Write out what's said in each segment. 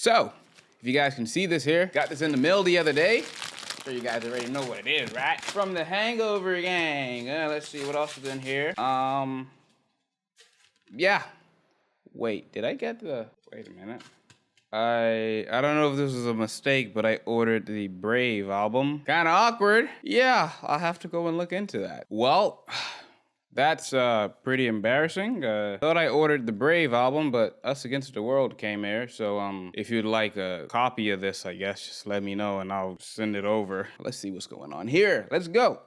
So, if you guys can see this here, got this in the mail the other day. I'm sure you guys already know what it is, right? From the Hangover Gang. Let's see what else is in here. Yeah. Wait, did I get the... Wait a minute. I don't know if this was a mistake, but I ordered the Brave album. Kind of awkward. Yeah, I'll have to go and look into that. Well, that's pretty embarrassing. Thought I ordered the Brave album, but Us Against the World came here. So if you'd like a copy of this, I guess, just let me know and I'll send it over. Let's see what's going on here. Let's go.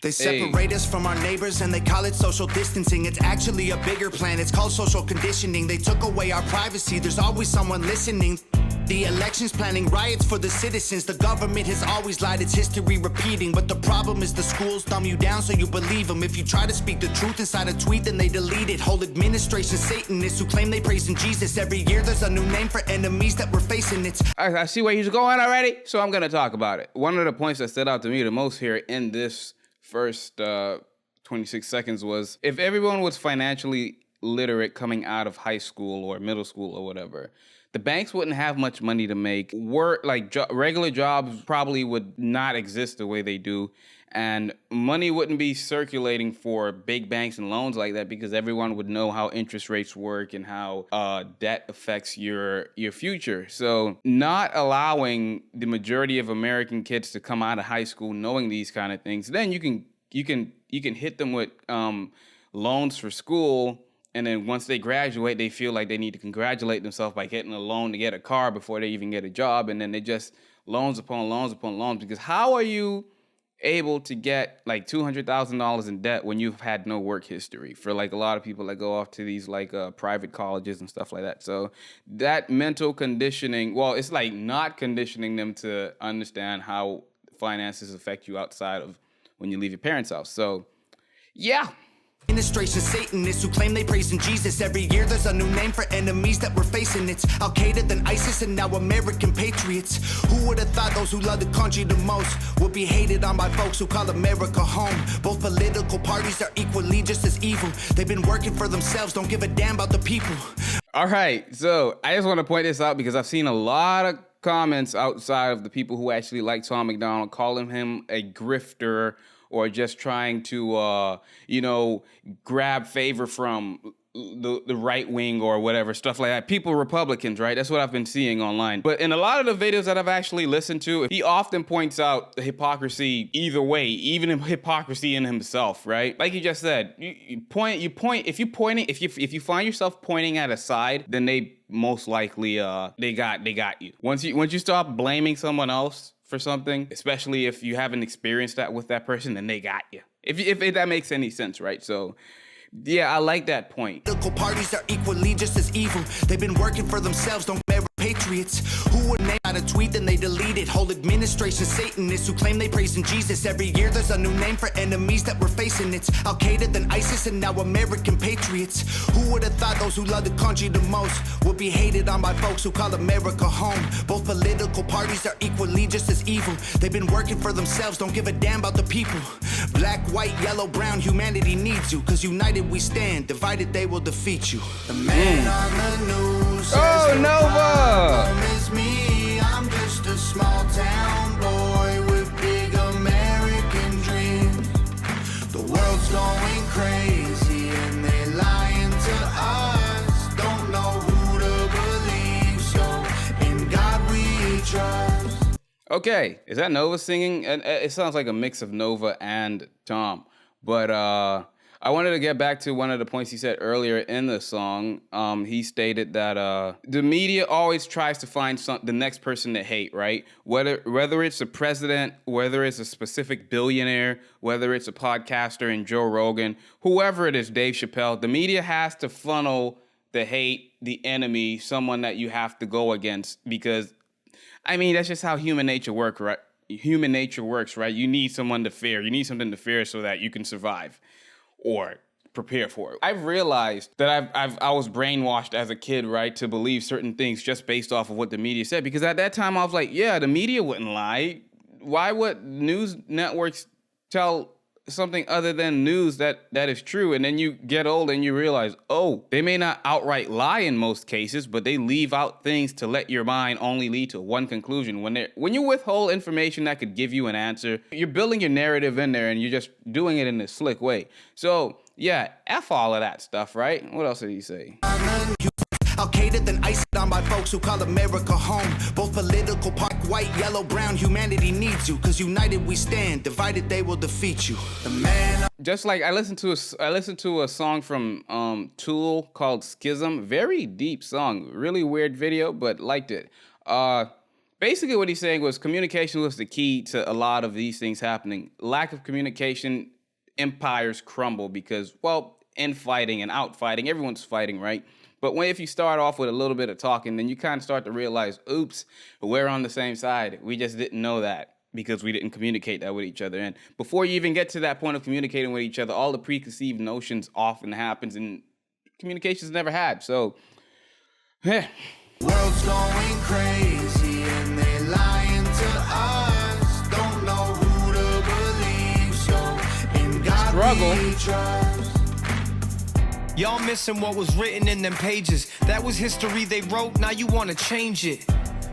They separate us from our neighbors and they call it social distancing. It's actually a bigger plan, it's called social conditioning. They took away our privacy, there's always someone listening. The elections planning riots for the citizens. The government has always lied, it's history repeating. But the problem is the schools dumb you down so you believe them. If you try to speak the truth inside a tweet, then they delete it. Whole administration Satanists who claim they praise in Jesus. Every year there's a new name for enemies that we're facing. It's I see where he's going already, so I'm gonna talk about it. One of the points that stood out to me the most here in this first 26 seconds was if everyone was financially literate coming out of high school or middle school or whatever, the banks wouldn't have much money to make. Regular jobs probably would not exist the way they do, and money wouldn't be circulating for big banks and loans like that because everyone would know how interest rates work and how debt affects your future. So not allowing the majority of American kids to come out of high school knowing these kind of things, then you can hit them with loans for school. And then once they graduate, they feel like they need to congratulate themselves by getting a loan to get a car before they even get a job. And then they just loans upon loans upon loans. Because how are you able to get like $200,000 in debt when you've had no work history? For like a lot of people that go off to these like private colleges and stuff like that. So that mental conditioning, well, it's like not conditioning them to understand how finances affect you outside of when you leave your parents' house. So yeah. administration Satanists who claim they praise in Jesus. Every year there's a new name for enemies that we're facing. It's Al-Qaeda, then ISIS, and now American patriots. Who would have thought those who love the country the most would be hated on by folks who call America home? Both political parties are equally just as evil. They've been working for themselves, don't give a damn about the people. All right, so I just want to point this out because I've seen a lot of comments outside of the people who actually like Tom Macdonald calling him a grifter or just trying to, grab favor from the right wing or whatever, stuff like that. People, Republicans, right? That's what I've been seeing online. But in a lot of the videos that I've actually listened to, he often points out the hypocrisy either way, even hypocrisy in himself, right? Like you just said, if you find yourself pointing at a side, then they most likely, they got you. Once you stop blaming someone else for something, especially if you haven't experienced that with that person, then they got you. If that makes any sense, right? So, yeah, I like that point. Political parties are equally just as evil. They've been working for themselves, don't merit patriots. Who would name out a tweet then they delete it? Whole administration Satanists who claim they praise in Jesus. Every year there's a new name for enemies that we're facing. It's Al-Qaeda, then ISIS, and now American patriots. Who would have thought those who love the country the most would be hated on by folks who call America home? Both political parties are equally just as evil. They've been working for themselves, don't give a damn about the people. Black, white, yellow, brown, humanity needs you. Cause united we stand, divided they will defeat you. The man on the news says Nova! is me. I'm just a small town boy with big American dreams. The world's going crazy and they lying to us. Don't know who to believe, so in God we trust. Okay, is that Nova singing? It sounds like a mix of Nova and Tom. But I wanted to get back to one of the points he said earlier in the song. He stated that the media always tries to find the next person to hate, right? Whether it's a president, whether it's a specific billionaire, whether it's a podcaster and Joe Rogan, whoever it is, Dave Chappelle, the media has to funnel the hate, the enemy, someone that you have to go against because, I mean, that's just how human nature works, right? You need someone to fear. You need something to fear so that you can survive or prepare for it. I've realized that I was brainwashed as a kid, right, to believe certain things just based off of what the media said. Because at that time I was like, yeah, the media wouldn't lie. Why would news networks tell something other than news that is true, and then you get old and you realize, oh, they may not outright lie in most cases, but they leave out things to let your mind only lead to one conclusion. When you withhold information that could give you an answer, you're building your narrative in there and you're just doing it in a slick way. So yeah, F all of that stuff, right? What else did he say? Al-Qaeda, then iced on by folks who call America home. Both political, park, white, yellow, brown. Humanity needs you, cause united we stand. Divided they will defeat you. The man. Just like I listened to a song from Tool called Schism. Very deep song, really weird video, but liked it. Basically what he's saying was communication was the key to a lot of these things happening. Lack of communication, empires crumble because, well, infighting and outfighting, everyone's fighting, right? But if you start off with a little bit of talking, then you kind of start to realize, oops, we're on the same side. We just didn't know that because we didn't communicate that with each other. And before you even get to that point of communicating with each other, all the preconceived notions often happens and communication's never had. So, yeah. World's going crazy and they lying to us. Don't know who to believe, so in God we trust. Y'all missing what was written in them pages. That was history they wrote, now you wanna change it.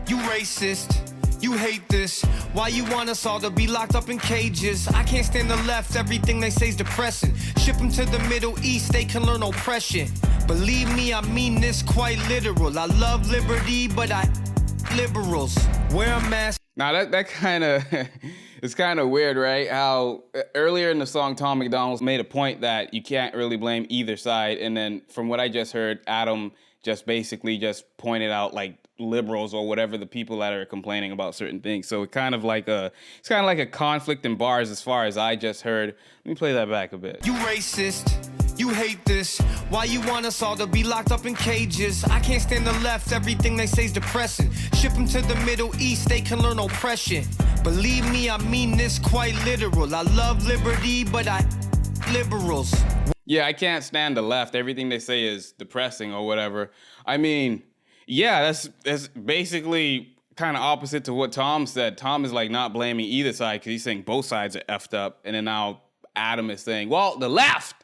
You racist, you hate this. Why you want us all to be locked up in cages? I can't stand the left, everything they say's depressing. Ship them to the Middle East, they can learn oppression. Believe me, I mean this quite literal. I love liberty, but I liberals. Wear a mask. Now that kind of it's kind of weird, right? How earlier in the song, Tom Macdonald made a point that you can't really blame either side, and then from what I just heard, Adam just basically just pointed out like liberals or whatever the people that are complaining about certain things. So it's kind of like a conflict in bars as far as I just heard. Let me play that back a bit. You racist. You hate this. Why you want us all to be locked up in cages? I can't stand the left, everything they say's depressing. Ship them to the Middle East, they can learn oppression. Believe me, I mean this quite literal. I love liberty, but I liberals. Yeah, I can't stand the left. Everything they say is depressing or whatever. I mean, yeah, that's basically kind of opposite to what Tom said. Tom is like not blaming either side because he's saying both sides are effed up. And then now Adam is saying, well, the left.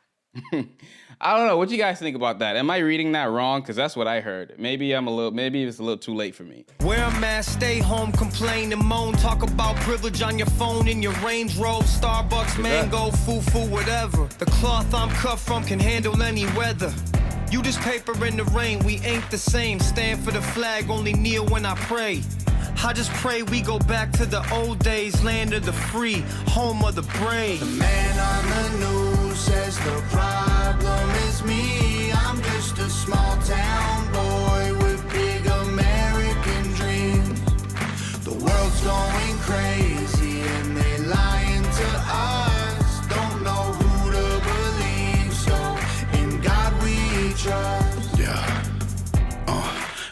I don't know. What you guys think about that? Am I reading that wrong? Because that's what I heard. Maybe it's a little too late for me. Wear a mask, stay home, complain and moan. Talk about privilege on your phone in your Range Rover, Starbucks, mango, foo-foo, whatever. The cloth I'm cut from can handle any weather. You just paper in the rain, we ain't the same. Stand for the flag, only kneel when I pray. I just pray we go back to the old days, land of the free, home of the brave. The man on the news says the problem is me. I'm just a small town boy with big American dreams. The world's going crazy and they lying to us. Don't know who to believe, so in God we trust. Yeah.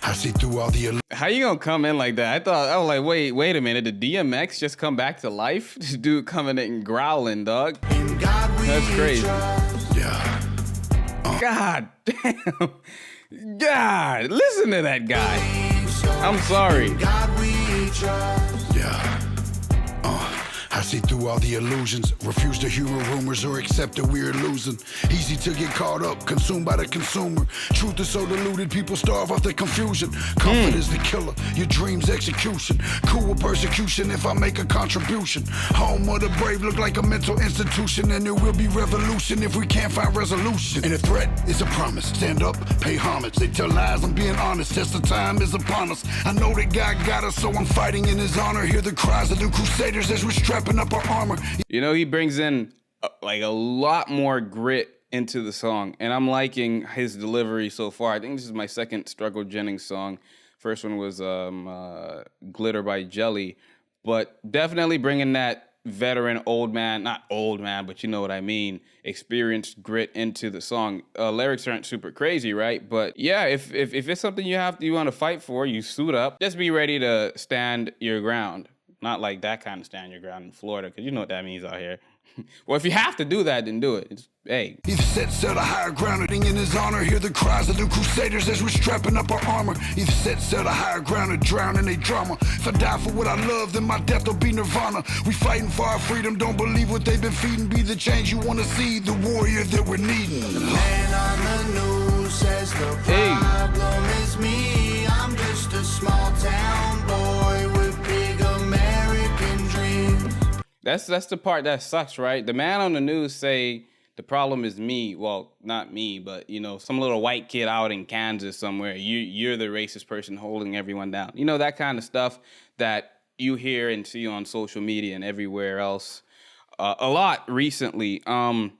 I see through all the. How you gonna come in like that? I was like, wait a minute. Did DMX just come back to life? This dude coming in and growling, dog. That's crazy. Yeah. God damn. God, listen to that guy. I'm sorry. Yeah. I see through all the illusions, refuse to humor rumors or accept that we're losing. Easy to get caught up, consumed by the consumer. Truth is so diluted, people starve off the confusion. Comfort is the killer, your dreams execution. Cool with persecution if I make a contribution. Home of the brave look like a mental institution, and there will be revolution if we can't find resolution. And a threat is a promise, stand up, pay homage. They tell lies, I'm being honest, test of time is upon us. I know that God got us, so I'm fighting in his honor. Hear the cries of the crusaders as we're strapping up our armor. You know, he brings in like a lot more grit into the song, and I'm liking his delivery so far. I think this is my second Struggle Jennings song. First one was Glitter by Jelly, but definitely bringing that veteran not old man, but you know what I mean, experienced grit into the song. Lyrics aren't super crazy, right? But yeah, if it's something you want to fight for, you suit up. Just be ready to stand your ground. Not like that kind of stand your ground in Florida, because you know what that means out here. Well, if you have to do that, then do it. Hey. Either set a higher ground in his honor. Hear the cries of the crusaders as we're strapping up our armor. Either set a higher ground or drown in a drama. If I die for what I love, then my death will be nirvana. We fighting for our freedom, don't believe what they've been feeding. Be the change you want to see, the warrior that we're needing. The man on the news says the problem is me. I'm just a small town boy with big American dreams. That's the part that sucks, right? The man on the news say the problem is me. Well, not me, but you know, some little white kid out in Kansas somewhere. You're the racist person holding everyone down. You know, that kind of stuff that you hear and see on social media and everywhere else a lot recently.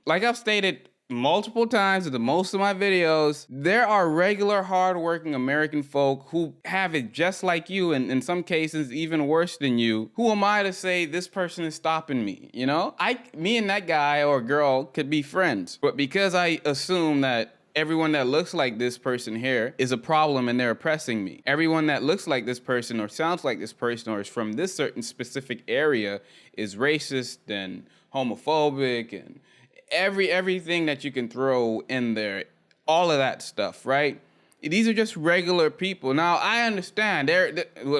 Like I've stated multiple times in most of my videos, there are regular hardworking American folk who have it just like you, and in some cases even worse than you. Who am I to say this person is stopping me? You know, me and that guy or girl could be friends, but because I assume that everyone that looks like this person here is a problem and they're oppressing me. Everyone that looks like this person or sounds like this person or is from this certain specific area is racist and homophobic and everything that you can throw in there, all of that stuff, right? These are just regular people. Now, I understand,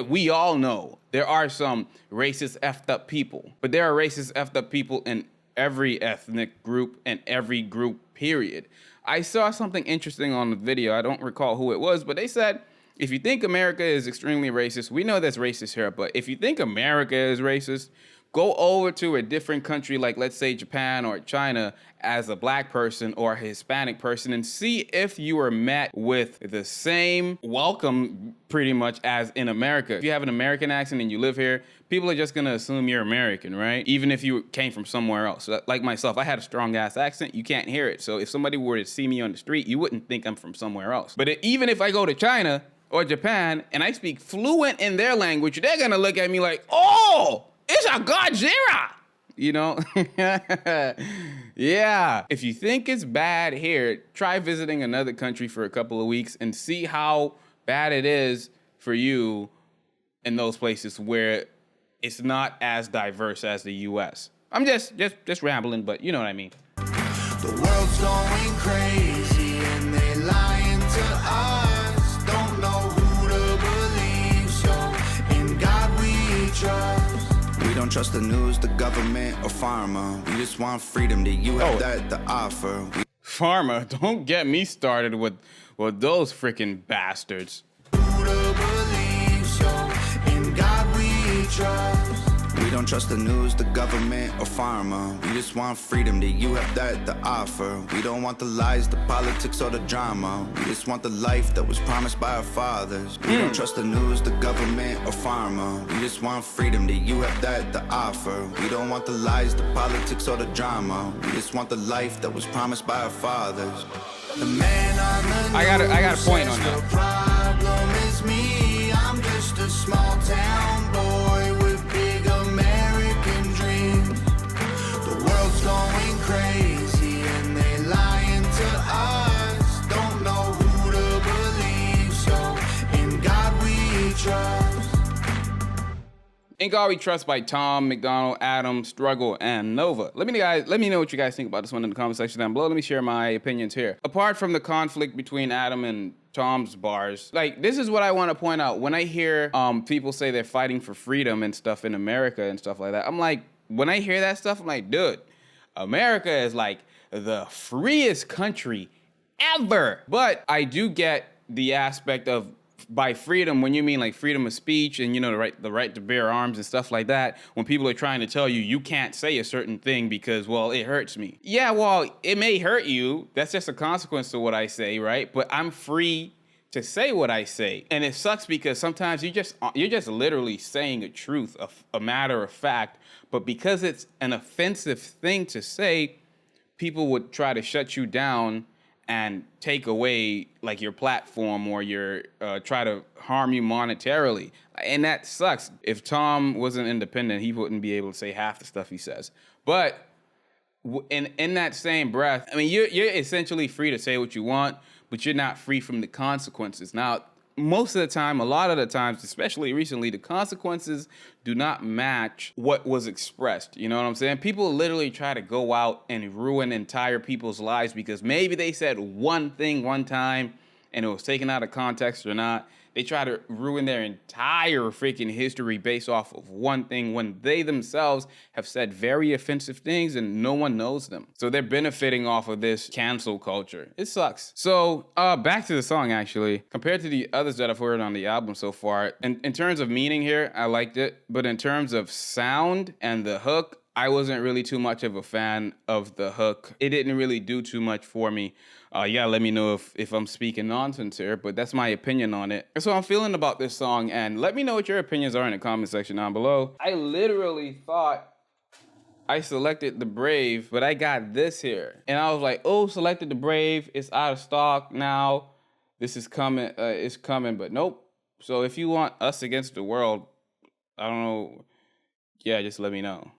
we all know there are some racist, effed up people, but there are racist, effed up people in every ethnic group and every group, period. I saw something interesting on the video. I don't recall who it was, but they said, if you think America is extremely racist, we know that's racist here, but if you think America is racist, go over to a different country, like let's say Japan or China, as a black person or a Hispanic person and see if you are met with the same welcome pretty much as in America. If you have an American accent and you live here, people are just gonna assume you're American, right? Even if you came from somewhere else. Like myself, I had a strong ass accent, you can't hear it. So if somebody were to see me on the street, you wouldn't think I'm from somewhere else. But even if I go to China or Japan and I speak fluent in their language, they're gonna look at me like, oh, it's a Godzilla, you know? Yeah. If you think it's bad here, try visiting another country for a couple of weeks and see how bad it is for you in those places where it's not as diverse as the US. I'm just rambling, but you know what I mean. The world's going crazy and they lying to us. Don't know who to believe, so in God we trust. We don't trust the news, the government, or pharma. We just want freedom that you have that to offer. Pharma, don't get me started with those freaking bastards. Who to believe, so in God we trust. We don't trust the news, the government, or pharma. We just want freedom that you have that to offer. We don't want the lies, the politics, or the drama. We just want the life that was promised by our fathers. We don't trust the news, the government, or pharma. We just want freedom that you have that to offer. We don't want the lies, the politics, or the drama. We just want the life that was promised by our fathers. The man on the I got a point on that. The problem is me. I'm just a small town boy with big American dreams. The world's going crazy and they lying to us. Don't know who to believe, so in God we trust. In God We Trust by Tom, Macdonald, Adam, Struggle, and Nova. Let me know what you guys think about this one in the comment section down below. Let me share my opinions here. Apart from the conflict between Adam and Tom's bars, like, this is what I want to point out. When I hear people say they're fighting for freedom and stuff in America and stuff like that, I'm like, when I hear that stuff, I'm like, dude, America is like the freest country ever. But I do get the aspect of, by freedom, when you mean like freedom of speech and, you know, the right to bear arms and stuff like that, when people are trying to tell you you can't say a certain thing because, well, it hurts me. Yeah, well, it may hurt you. That's just a consequence to what I say, right? But I'm free to say what I say. And it sucks because sometimes you're just literally saying a truth, a matter of fact, but because it's an offensive thing to say, people would try to shut you down and take away like your platform or your try to harm you monetarily. And that sucks. If Tom wasn't independent, he wouldn't be able to say half the stuff he says. But in that same breath, I mean, you're essentially free to say what you want, but you're not free from the consequences. Now, most of the time, a lot of the times, especially recently, the consequences do not match what was expressed. You know what I'm saying? People literally try to go out and ruin entire people's lives because maybe they said one thing one time and it was taken out of context or not. They try to ruin their entire freaking history based off of one thing when they themselves have said very offensive things and no one knows them. So they're benefiting off of this cancel culture. It sucks. So back to the song, actually. Compared to the others that I've heard on the album so far, in terms of meaning here, I liked it. But in terms of sound and the hook, I wasn't really too much of a fan of the hook. It didn't really do too much for me. Yeah, let me know if I'm speaking nonsense here, but that's my opinion on it. So I'm feeling about this song, and let me know what your opinions are in the comment section down below. I literally thought I selected the Brave, but I got this here. And I was like, oh, selected the Brave, it's out of stock now. This is coming, it's coming, but nope. So if you want Us Against the World, I don't know, yeah, just let me know.